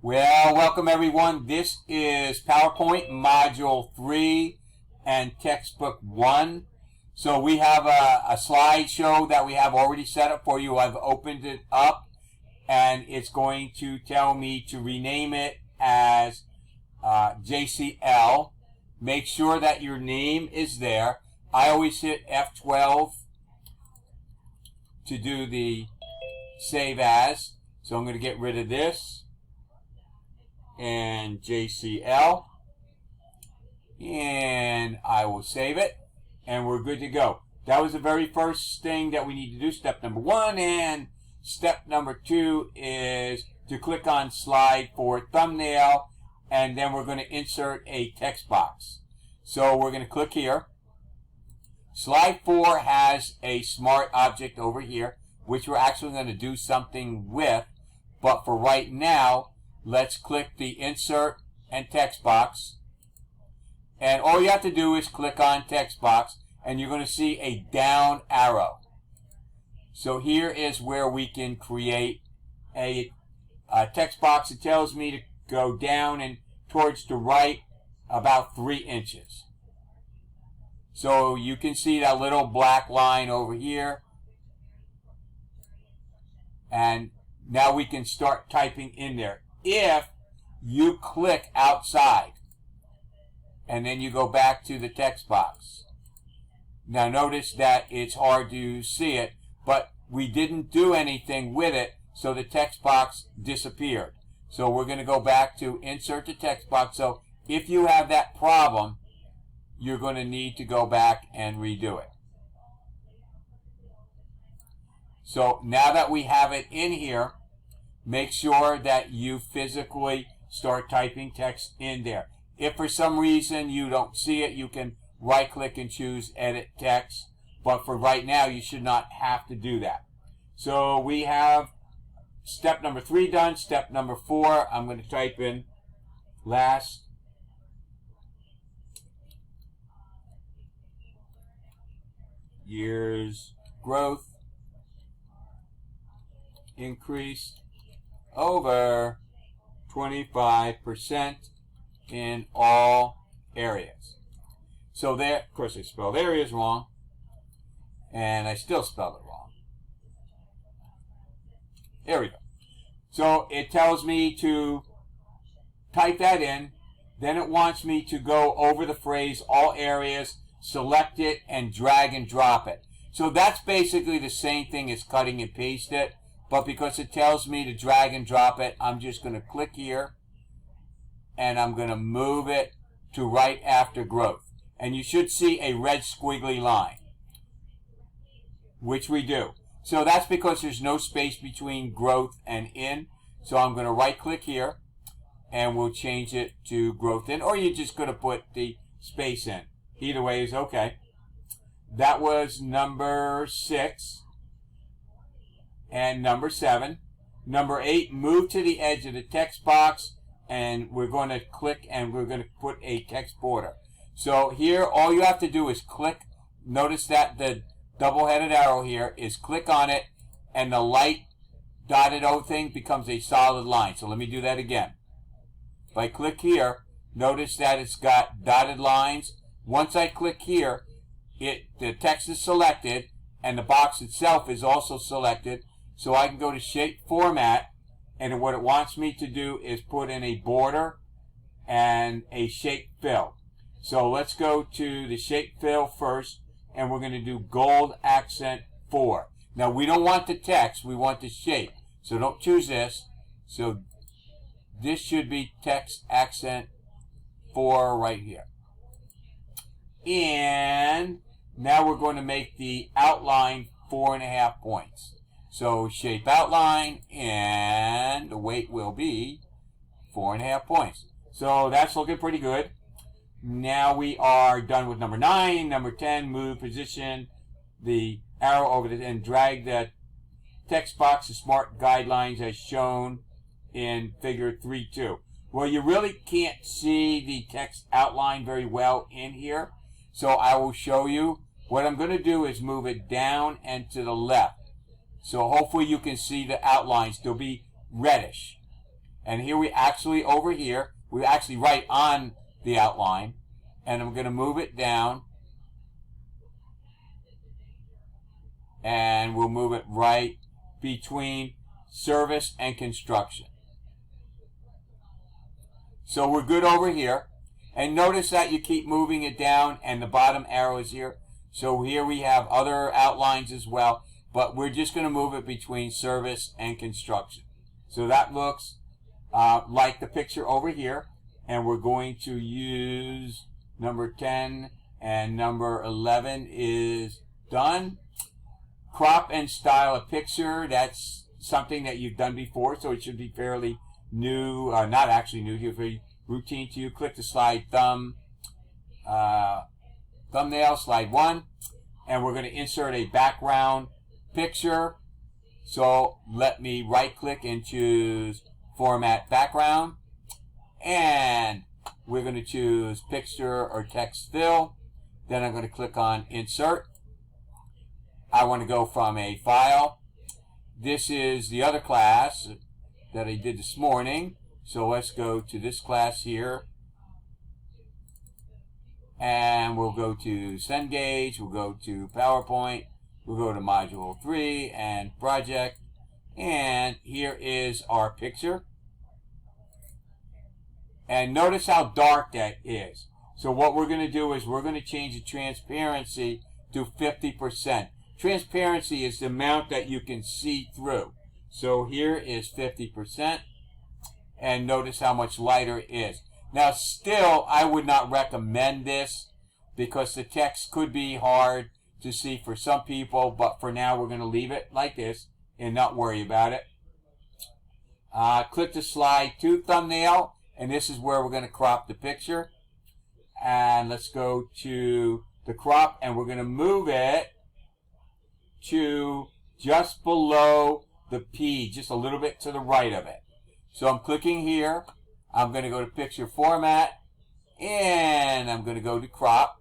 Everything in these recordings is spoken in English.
Well, welcome everyone. This is PowerPoint Module 3 and Textbook 1. So we have a slideshow that we have already set up for you. I've opened it up and it's going to tell me to rename it as JCL. Make sure that your name is there. I always hit F12 to do the save as. So I'm going to get rid of this and JCL, and I will save it, and we're good to go. That was the very first thing that we need to do, step number 1, and step number 2 is to click on slide for thumbnail, and then we're going to insert a text box. So we're going to click here. Slide 4 has a smart object over here, which we're actually going to do something with, but for right now, let's click the insert and text box. And all you have to do is click on text box and you're going to see a down arrow. So here is where we can create a text box. It tells me to go down and towards the right about 3 inches. So you can see that little black line over here. And now we can start typing in there. If you click outside and then you go back to the text box. Now notice that it's hard to see it, but we didn't do anything with it, so the text box disappeared. So we're going to go back to insert the text box. So if you have that problem, you're going to need to go back and redo it. So now that we have it in here, make sure that you physically start typing text in there. If for some reason you don't see it, you can right click and choose edit text. But for right now, you should not have to do that. So we have step number 3 done. Step number 4, I'm going to type in last year's growth increased over 25% in all areas. So there, of course I spelled areas wrong, and I still spelled it wrong. There we go. So it tells me to type that in, then it wants me to go over the phrase all areas, select it, and drag and drop it. So that's basically the same thing as cutting and paste it. But because it tells me to drag and drop it, I'm just going to click here and I'm going to move it to right after growth. And you should see a red squiggly line, which we do. So that's because there's no space between growth and in. So I'm going to right click here and we'll change it to growth in, or you're just going to put the space in. Either way is okay. That was number 6. And number 7. Number 8, move to the edge of the text box, and we're going to click and we're going to put a text border. So here, all you have to do is click. Notice that the double-headed arrow here is click on it, and the light dotted O thing becomes a solid line. So let me do that again. If I click here, notice that it's got dotted lines. Once I click here, the text is selected, and the box itself is also selected. So I can go to shape format, and what it wants me to do is put in a border and a shape fill. So let's go to the shape fill first, and we're going to do gold accent 4. Now we don't want the text, we want the shape. So don't choose this. So this should be text accent 4 right here. And now we're going to make the outline 4.5 points. So shape outline, and the weight will be 4.5 points. So that's looking pretty good. Now we are done with number 9. Number 10, move, position the arrow over and drag the text box to smart guidelines as shown in figure 3.2. Well, you really can't see the text outline very well in here. So I will show you. What I'm going to do is move it down and to the left. So hopefully you can see the outlines. They'll be reddish. And here we actually, over here, we actually write on the outline. And I'm going to move it down. And we'll move it right between service and construction. So we're good over here. And notice that you keep moving it down and the bottom arrow is here. So here we have other outlines as well. But we're just going to move it between service and construction. So that looks like the picture over here. And we're going to use number 10 and number 11 is done. Crop and style a picture. That's something that you've done before, so it should be fairly new. Not actually new, very routine to you. Click the slide thumbnail, slide 1. And we're going to insert a background picture. So let me right click and choose format background. And we're going to choose picture or text fill. Then I'm going to click on insert. I want to go from a file. This is the other class that I did this morning. So let's go to this class here. And we'll go to Cengage. We'll go to PowerPoint. We'll go to Module 3 and Project. And here is our picture. And notice how dark that is. So what we're going to do is we're going to change the transparency to 50%. Transparency is the amount that you can see through. So here is 50%. And notice how much lighter it is. Now still, I would not recommend this because the text could be hard to see for some people. But for now, we're going to leave it like this and not worry about it. Click the slide 2 thumbnail. And this is where we're going to crop the picture. And let's go to the crop. And we're going to move it to just below the P, just a little bit to the right of it. So I'm clicking here. I'm going to go to picture format. And I'm going to go to crop.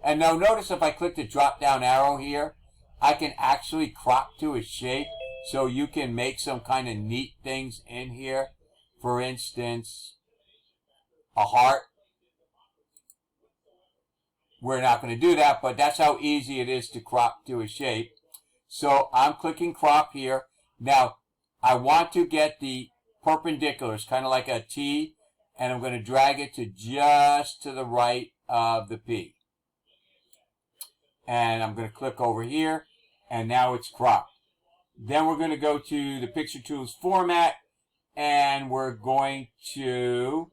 And now notice if I click the drop down arrow here, I can actually crop to a shape. So you can make some kind of neat things in here. For instance, a heart. We're not going to do that, but that's how easy it is to crop to a shape. So I'm clicking crop here. Now, I want to get the perpendiculars, kind of like a T, and I'm going to drag it to just to the right of the P. And I'm going to click over here, and now it's cropped. Then we're going to go to the Picture Tools format, and we're going to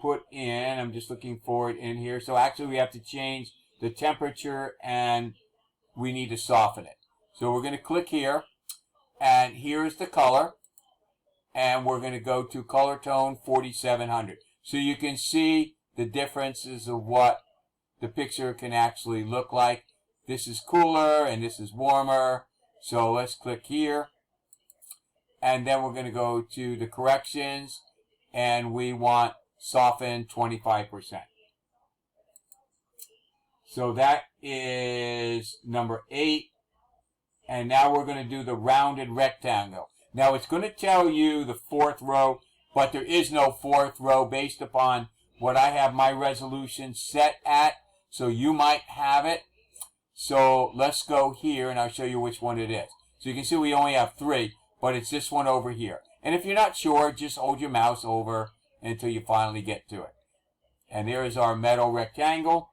put in, I'm just looking for it in here. So actually we have to change the temperature and we need to soften it. So we're going to click here and here's the color and we're going to go to color tone 4700. So you can see the differences of what the picture can actually look like. This is cooler and this is warmer. So let's click here and then we're going to go to the corrections and we want soften 25%. So that is number 8. And now we're going to do the rounded rectangle. Now it's going to tell you the 4th row, but there is no 4th row based upon what I have my resolution set at. So you might have it. So let's go here and I'll show you which one it is. So you can see we only have 3, but it's this one over here. And if you're not sure, just hold your mouse over until you finally get to it. And there is our metal rectangle.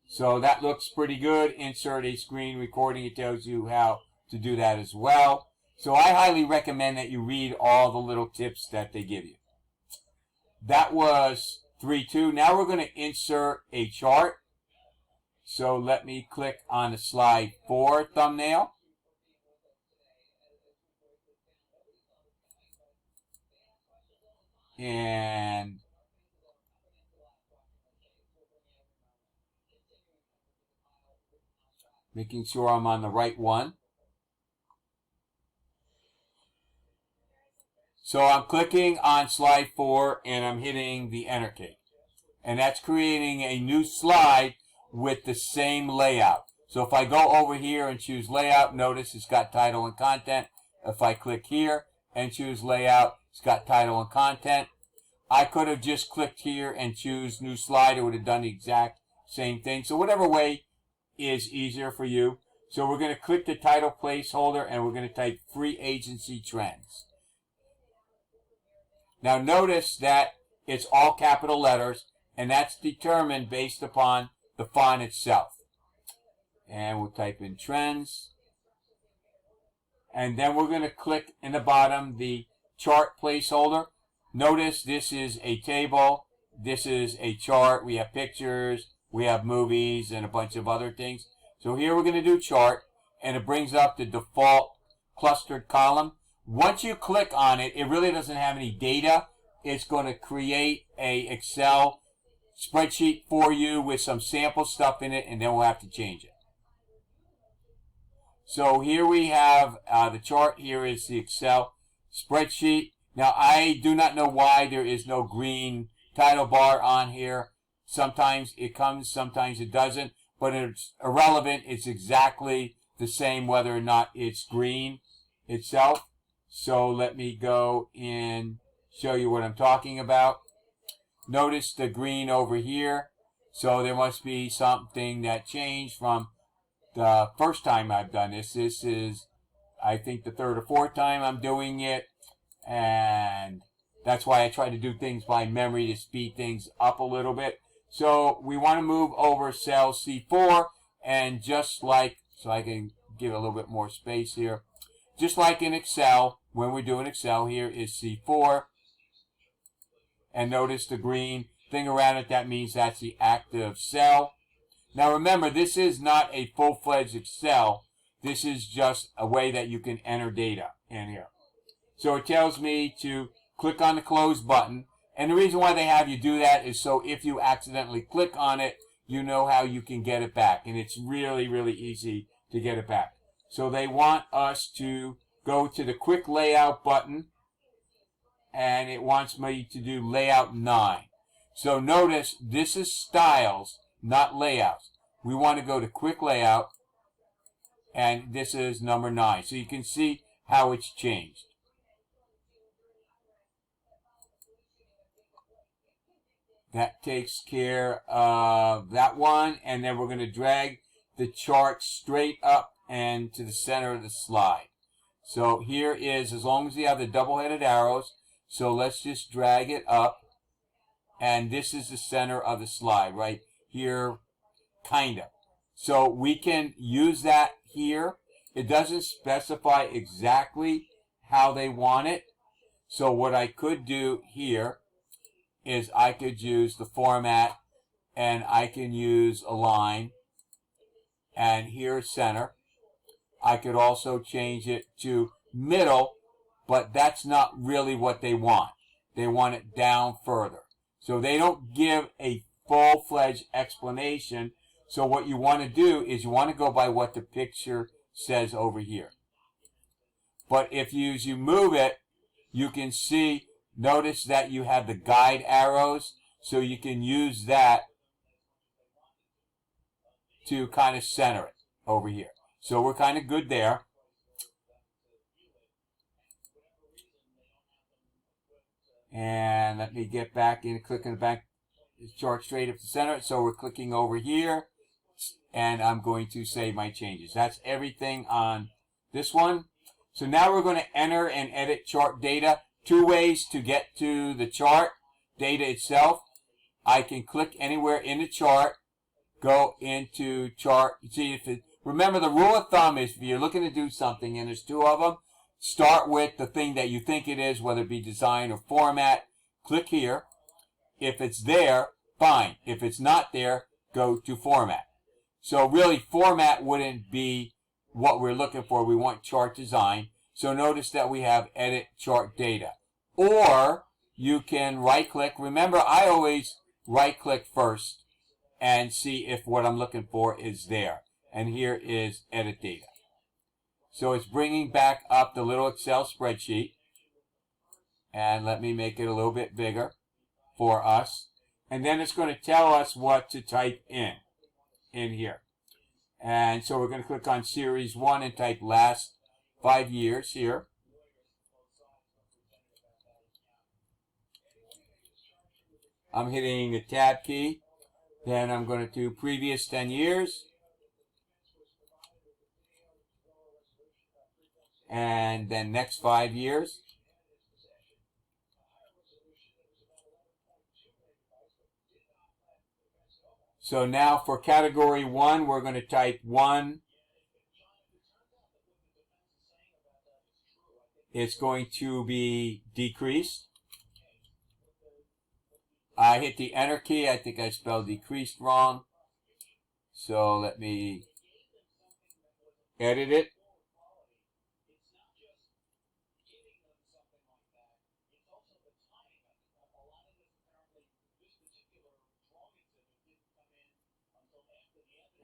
So that looks pretty good. Insert a screen recording. It tells you how to do that as well. So I highly recommend that you read all the little tips that they give you. That was 3.2. Now we're going to insert a chart. So let me click on the slide 4 thumbnail. And making sure I'm on the right one. So I'm clicking on slide 4 and I'm hitting the enter key. And that's creating a new slide with the same layout. So if I go over here and choose layout, notice it's got title and content. If I click here and choose layout, it's got title and content. I could have just clicked here and choose new slide. It would have done the exact same thing. So whatever way is easier for you. So we're going to click the title placeholder and we're going to type free agency trends. Now notice that it's all capital letters, and that's determined based upon the font itself. And we'll type in trends. And then we're going to click in the bottom the chart placeholder. Notice this is a table. This is a chart. We have pictures. We have movies and a bunch of other things. So here we're going to do chart, and it brings up the default clustered column. Once you click on it, it really doesn't have any data. It's going to create a Excel spreadsheet for you with some sample stuff in it, and then we'll have to change it. So here we have the chart. Here is the Excel spreadsheet. Now, I do not know why there is no green title bar on here. Sometimes it comes, sometimes it doesn't, but it's irrelevant. It's exactly the same whether or not it's green itself. So let me go and show you what I'm talking about. Notice the green over here. So there must be something that changed from the first time I've done this. This is, I think, the third or fourth time I'm doing it. And that's why I try to do things by memory to speed things up a little bit. So we want to move over cell C4, and just like, so I can give a little bit more space here. Just like in Excel, when we're doing Excel, here is C4. And notice the green thing around it, that means that's the active cell. Now remember, this is not a full-fledged Excel. This is just a way that you can enter data in here. So it tells me to click on the close button. And the reason why they have you do that is so if you accidentally click on it, you know how you can get it back. And it's really, really easy to get it back. So they want us to go to the quick layout button. And it wants me to do layout 9. So notice this is styles, not layouts. We want to go to quick layout, and this is number 9. So you can see how it's changed. That takes care of that one, and then we're going to drag the chart straight up and to the center of the slide. So here is, as long as you have the double-headed arrows, so let's just drag it up, and this is the center of the slide right here, kind of. So we can use that here. It doesn't specify exactly how they want it. So what I could do here is I could use the format, and I can use align, and here's center. I could also change it to middle, but that's not really what they want. They want it down further. So they don't give a full-fledged explanation. So what you want to do is you want to go by what the picture says over here. But if you move it, you can see, notice that you have the guide arrows. So you can use that to kind of center it over here. So we're kind of good there. And let me get back in, click on the back chart straight up to center. So we're clicking over here, and I'm going to save my changes. That's everything on this one. So now we're going to enter and edit chart data. Two ways to get to the chart data itself. I can click anywhere in the chart, go into chart. See if it, remember the rule of thumb is if you're looking to do something and there's two of them, start with the thing that you think it is, whether it be design or format. Click here. If it's there, fine. If it's not there, go to format. So really, format wouldn't be what we're looking for. We want chart design. So notice that we have edit chart data. Or you can right click. Remember, I always right click first and see if what I'm looking for is there. And here is edit data. So it's bringing back up the little Excel spreadsheet. And let me make it a little bit bigger for us. And then it's going to tell us what to type in here. And so we're going to click on Series 1 and type last 5 years here. I'm hitting the tab key. Then I'm going to do previous 10 years. And then next 5 years. So now for category 1, we're going to type 1. It's going to be decreased. I hit the enter key. I think I spelled decreased wrong. So let me edit it.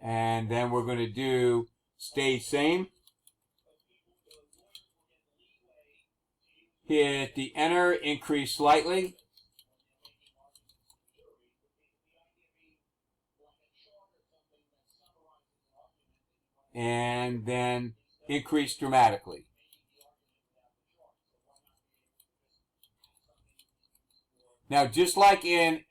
And then we're going to do stay same. Hit the enter, increase slightly. And then increase dramatically. Now, just like in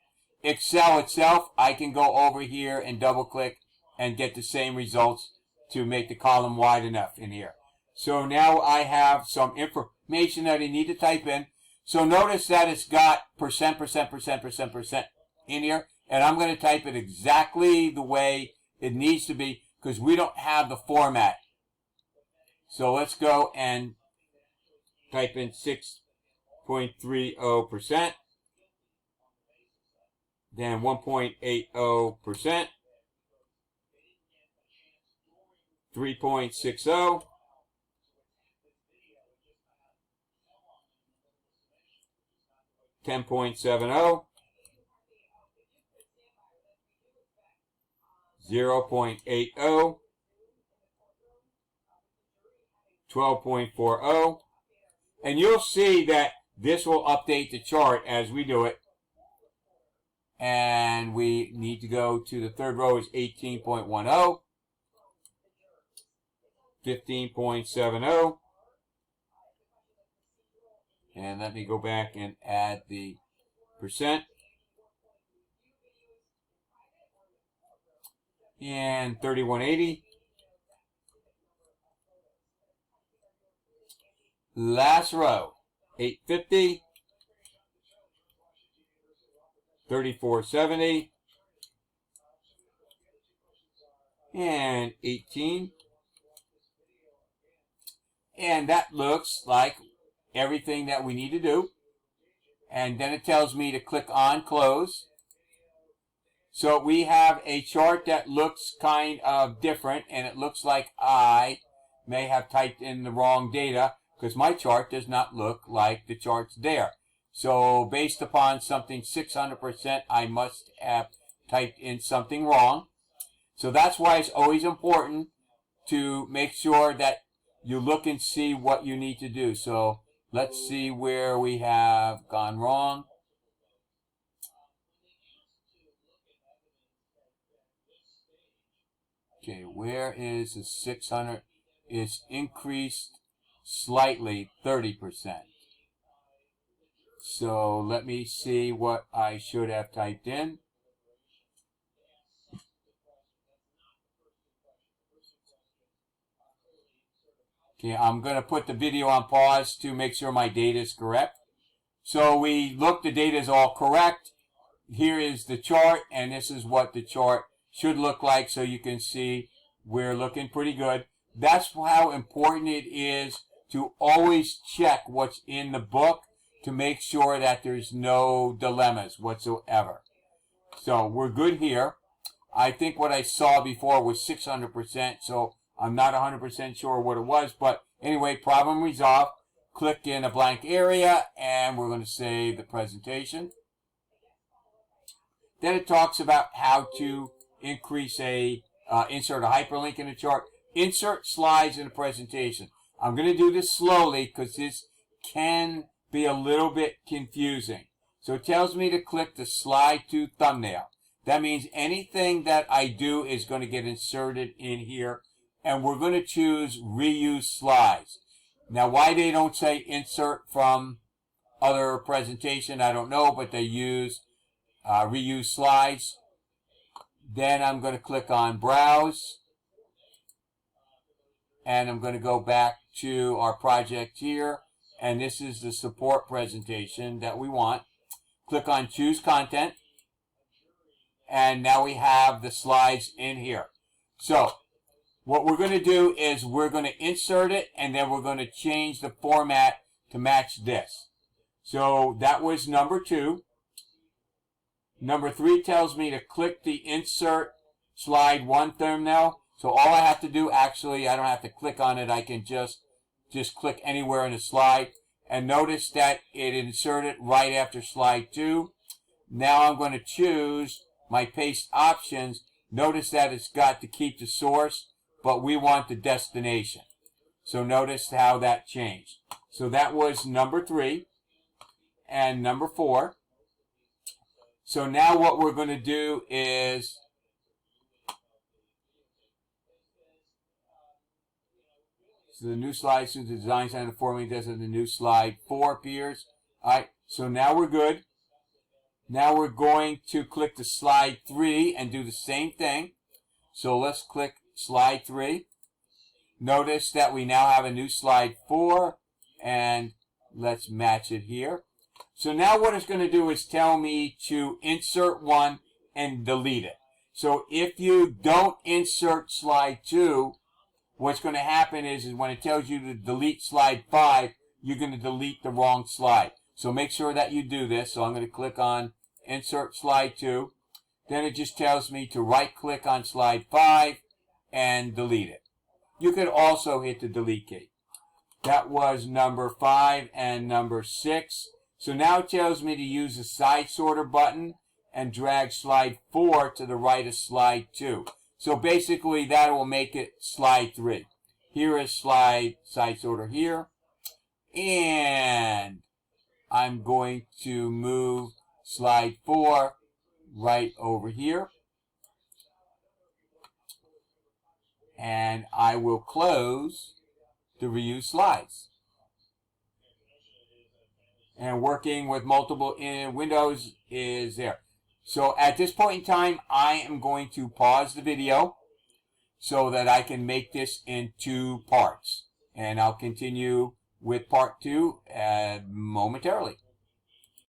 Excel itself, I can go over here and double click and get the same results to make the column wide enough in here. So now I have some information that I need to type in. So notice that it's got percent in here, and I'm going to type it exactly the way it needs to be because we don't have the format. So let's go and type in 6.30%, then 1.80%, 3.60, 10.70, 0.80, 12.40, and you'll see that this will update the chart as we do it. And we need to go to the third row is 18.10, 15.70, and let me go back and add the percent, and 3180. Last row, 850, 3470, and 18. And that looks like everything that we need to do. And then it tells me to click on close. So we have a chart that looks kind of different, and it looks like I may have typed in the wrong data because my chart does not look like the charts there. So based upon something 600%, I must have typed in something wrong. So that's why it's always important to make sure that you look and see what you need to do. So let's see where we have gone wrong. Okay, where is the 600? It's increased slightly, 30%. So let me see what I should have typed in. Okay, I'm going to put the video on pause to make sure my data is correct. So we look, the data is all correct. Here is the chart, and this is what the chart should look like, so you can see we're looking pretty good. That's how important it is to always check what's in the book to make sure that there's no dilemmas whatsoever. So we're good here. I think what I saw before was 600%, so I'm not 100% sure what it was, but anyway, problem resolved. Click in a blank area, and we're going to save the presentation. Then it talks about how to increase insert a hyperlink in a chart. Insert slides in a presentation. I'm going to do this slowly because this can be a little bit confusing. So it tells me to click the slide to thumbnail. That means anything that I do is going to get inserted in here. And we're going to choose reuse slides. Now, why they don't say insert from other presentation, I don't know, but they use reuse slides. Then I'm going to click on Browse. And I'm going to go back to our project here. And this is the support presentation that we want. Click on Choose Content. And now we have the slides in here. So what we're going to do is we're going to insert it, and then we're going to change the format to match this. So that was number 2. Number 3 tells me to click the Insert Slide 1 thumbnail. So all I have to do, actually, I don't have to click on it. I can just click anywhere in the slide. And notice that it inserted right after slide 2. Now I'm going to choose my paste options. Notice that it's got to keep the source, but we want the destination. So notice how that changed. So that was number 3 and number 4. So now what we're going to do is so the new slide, since the design center for me does it, the new slide 4 appears. All right, so now we're good. Now we're going to click the slide 3 and do the same thing. So let's click slide 3. Notice that we now have a new slide 4, and let's match it here. So now what it's going to do is tell me to insert one and delete it. So if you don't insert slide 2, what's going to happen is when it tells you to delete slide 5, you're going to delete the wrong slide. So make sure that you do this. So I'm going to click on Insert Slide 2. Then it just tells me to right-click on slide 5 and delete it. You could also hit the delete key. That was number 5 and number 6. So now it tells me to use the side sorter button and drag slide 4 to the right of slide 2. So basically that will make it slide 3. Here is side sorter here. And I'm going to move slide 4 right over here. And I will close the reuse slides. And working with multiple windows is there. So at this point in time, I am going to pause the video so that I can make this in 2 parts. And I'll continue with part 2 momentarily.